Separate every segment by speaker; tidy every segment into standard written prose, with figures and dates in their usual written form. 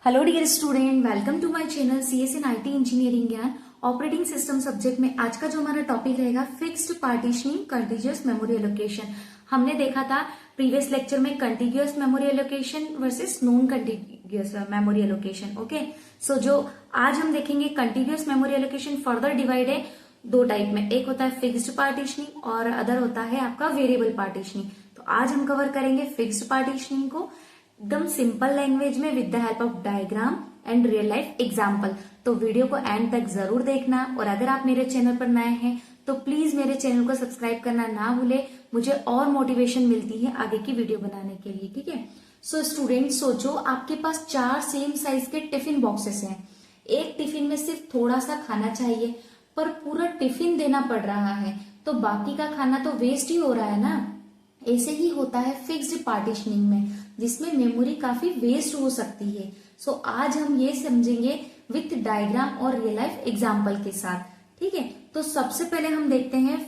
Speaker 1: Hello dear student, welcome to my channel CS in IT engineering ज्ञान। Operating system subject में आज का जो हमारा टॉपिक रहेगा fixed partitioning continuous memory allocation. हमने देखा था प्रीवियस लेक्चर में continuous memory allocation versus non continuous memory allocation. Okay, so जो आज हम देखेंगे continuous memory allocation further divide है दो टाइप में, एक होता है फिक्स्ड पार्टीशनिंग और अदर होता है आपका वेरिएबल पार्टीशनिंग। तो आज हम कवर करेंगे फिक्स्ड पार्टीशनिंग को एकदम सिंपल लैंग्वेज में with the help of diagram and real life example. तो वीडियो को एंड तक जरूर देखना और अगर आप मेरे चैनल पर नए हैं तो प्लीज मेरे चैनल को सब्सक्राइब करना ना भूले, मुझे और मोटिवेशन मिलती है आगे की वीडियो बनाने के लिए। ठीक है, सो स्टूडेंट सोचो आपके पास 4 सेम साइज के टिफिन बॉक्सेस हैं। एक टिफिन में सिर्फ थोड़ा सा खाना चाहिए पर पूरा टिफिन देना पड़ रहा है, तो बाकी का खाना तो वेस्ट ही हो रहा है ना। ऐसे ही होता है फिक्स्ड पार्टीशनिंग में, जिसमें मेमोरी काफी वेस्ट हो सकती है। सो आज हम ये समझेंगे विथ डायग्राम और रियल लाइफ एग्जांपल के साथ। ठीक है, तो सबसे पहले हम देखते हैं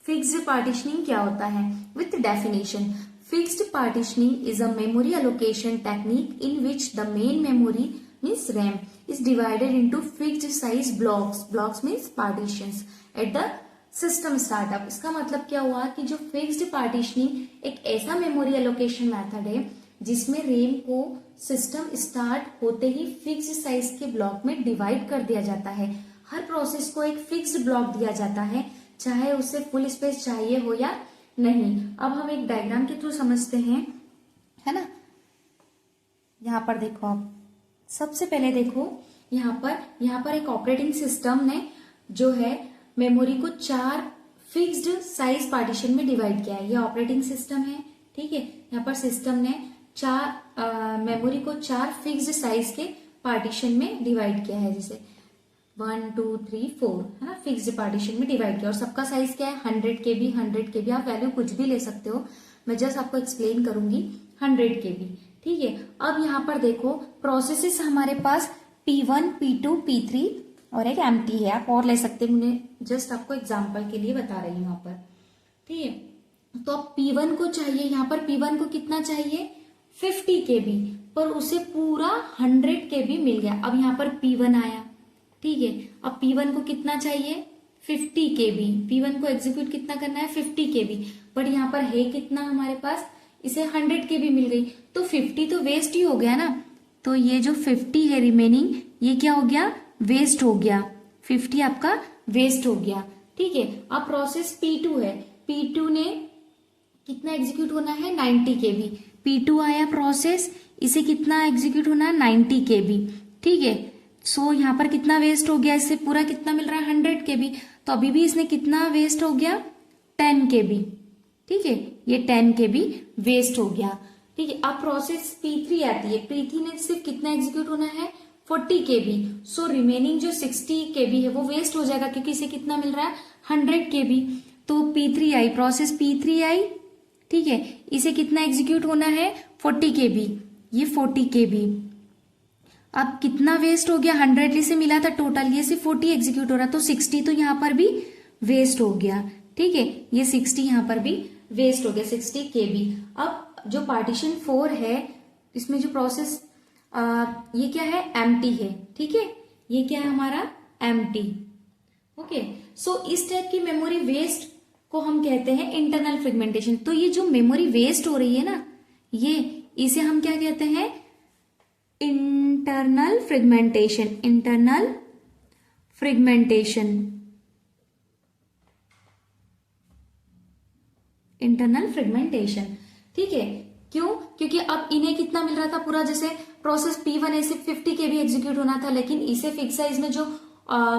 Speaker 1: फिक्स्ड पार्टीशनिंग क्या होता है with definition. Fixed partitioning is a memory allocation technique in which the main memory means RAM is divided into fixed size blocks means partitions at the system startup. इसका मतलब क्या हुआ कि जो फिक्स्ड पार्टीशनिंग एक ऐसा मेमोरी एलोकेशन मेथड है जिसमें रेम को सिस्टम स्टार्ट होते ही फिक्स्ड साइज के ब्लॉक में डिवाइड कर दिया जाता है। हर प्रोसेस को एक फिक्स्ड ब्लॉक दिया जाता है, चाहे उसे फुल स्पेस चाहिए हो या नहीं। अब हम एक डायग्राम के थ्रू समझते हैं, है ना। यहाँ पर देखो, आप सबसे पहले देखो यहाँ पर एक ऑपरेटिंग सिस्टम ने जो है मेमोरी को 4 फिक्स्ड साइज पार्टीशन में डिवाइड किया है। ये ऑपरेटिंग सिस्टम है, ठीक है। यहाँ पर सिस्टम ने मेमोरी को 4 फिक्स्ड साइज के पार्टीशन में डिवाइड किया है, जैसे 1 2 3 4, है ना। फिक्स्ड पार्टीशन में डिवाइड किया और सबका साइज क्या है 100 KB। 100 KB आप वैल्यू कुछ भी ले सकते हो, मैं जस्ट आपको एक्सप्लेन करूंगी 100 KB। ठीक है, अब यहाँ पर देखो प्रोसेसेस हमारे पास P1 P2 P3 और एक एम्प्टी है। आप और ले सकते हैं, मैं जस्ट आपको एग्जांपल के लिए बता रही हूँ यहाँ पर। ठीक है, तो अब P1 को चाहिए, यहाँ पर P1 को कितना चाहिए 50 KB, पर उसे पूरा 100 KB मिल गया। अब यहाँ पर P1 आया, ठीक है। अब P1 को कितना चाहिए 50 KB। P1 को एग्जीक्यूट कितना करना है 50 KB, बट यहाँ पर है कितना हमारे पास, इसे 100 KB मिल गई, तो 50 तो वेस्ट ही हो गया ना। तो ये जो 50 है रिमेनिंग, ये क्या हो गया, वेस्ट हो गया। 50 आपका वेस्ट हो गया। ठीक है, अब प्रोसेस P2 है। P2 ने कितना एग्जीक्यूट होना है 90 KB। P2 आया प्रोसेस, इसे कितना एग्जीक्यूट होना है 90 KB। ठीक है, सो यहाँ पर कितना वेस्ट हो गया, इससे पूरा कितना मिल रहा है 100 KB। तो अभी भी इसने कितना वेस्ट हो गया 10 KB। ठीक है, ये 10 KB वेस्ट हो गया। ठीक है, अब प्रोसेस P3 आती है। P3 ने सिर्फ कितना एग्जीक्यूट होना है 40 KB। सो रिमेनिंग जो 60 KB है वो वेस्ट हो जाएगा, क्योंकि इसे कितना मिल रहा है 100 KB। तो P3 आई, प्रोसेस P3 आई, ठीक है। इसे कितना एग्जीक्यूट होना है 40 KB, ये 40 KB। अब कितना वेस्ट हो गया 100 इसे मिला था टोटल, ये सिर्फ 40 एग्जीक्यूट हो रहा, तो 60 तो यहाँ पर भी वेस्ट हो गया। ठीक है, ये 60 यहाँ पर भी वेस्ट हो गया 60 KB। अब जो पार्टीशन 4 है, इसमें जो प्रोसेस ये क्या है एम्प्टी है। ठीक है, ये क्या है हमारा एम्प्टी। ओके, सो इस टाइप की मेमोरी वेस्ट को हम कहते हैं इंटरनल फ्रेगमेंटेशन। तो ये जो मेमोरी वेस्ट हो रही है ना, ये इसे हम क्या कहते हैं internal fragmentation. Internal fragmentation, internal fragmentation. ठीक है, क्यों, क्योंकि अब इन्हें कितना मिल रहा था पूरा, जैसे प्रोसेस P1 है सिर्फ 50 KB एग्जीक्यूट होना था, लेकिन इसे फिक्स साइज में जो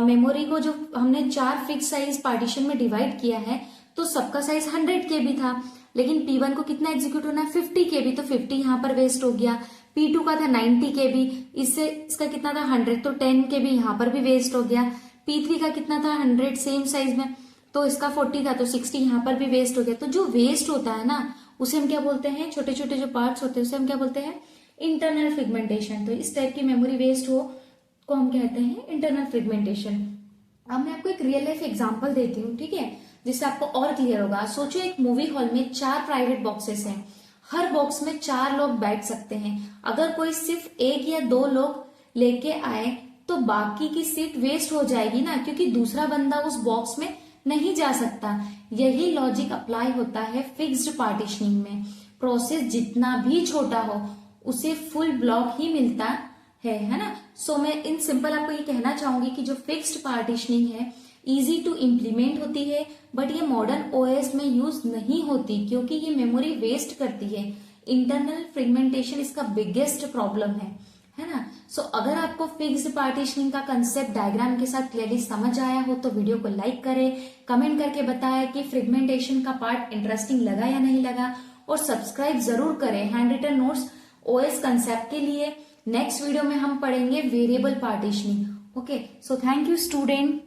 Speaker 1: मेमोरी को जो हमने 4 फिक्स साइज पार्टीशन में डिवाइड किया है, तो सबका साइज 100 KB था, लेकिन P1 को कितना एग्जीक्यूट होना है 50 KB, तो 50 यहाँ पर वेस्ट हो गया। P2 का था 90 KB, इससे इसका कितना था 100, तो 10 KB यहाँ पर भी वेस्ट हो गया। P3 का कितना था 100 सेम साइज में, तो इसका 40 था, तो 60 यहाँ पर भी वेस्ट हो गया। तो जो वेस्ट होता है ना, उसे हम क्या बोलते हैं, छोटे छोटे जो पार्ट्स होते हैं उसे हम क्या बोलते हैं इंटरनल फ्रेगमेंटेशन। तो इस टाइप की मेमोरी वेस्ट हो को हम कहते हैं इंटरनल फ्रेगमेंटेशन। अब मैं आपको एक रियल लाइफ एग्जांपल देती हूँ, ठीक है, जिससे आपको और क्लियर होगा। सोचो एक मूवी हॉल में 4 प्राइवेट बॉक्सेस हैं, हर बॉक्स में 4 लोग बैठ सकते हैं। अगर कोई सिर्फ 1 या 2 लोग लेके आए तो बाकी की सीट वेस्ट हो जाएगी ना, क्योंकि दूसरा बंदा उस बॉक्स में नहीं जा सकता। यही लॉजिक अप्लाई होता है फिक्स्ड पार्टीशनिंग में। प्रोसेस जितना भी छोटा हो उसे फुल ब्लॉक ही मिलता है ना। सो मैं इन सिंपल आपको ये कहना चाहूंगी कि जो फिक्स्ड पार्टीशनिंग है इजी टू इम्प्लीमेंट होती है, बट ये मॉडर्न ओएस में यूज नहीं होती क्योंकि ये मेमोरी वेस्ट करती है। इंटरनल फ्रेगमेंटेशन इसका बिगेस्ट प्रॉब्लम है ना। सो अगर आपको फिक्स्ड पार्टीशनिंग का कंसेप्ट डायग्राम के साथ क्लियरली समझ आया हो तो वीडियो को लाइक करें, कमेंट करके बताएं कि फ्रेगमेंटेशन का पार्ट इंटरेस्टिंग लगा या नहीं लगा, और सब्सक्राइब जरूर करें hand written notes OS concept के लिए। नेक्स्ट वीडियो में हम पढ़ेंगे variable partitioning. Okay, so thank you student.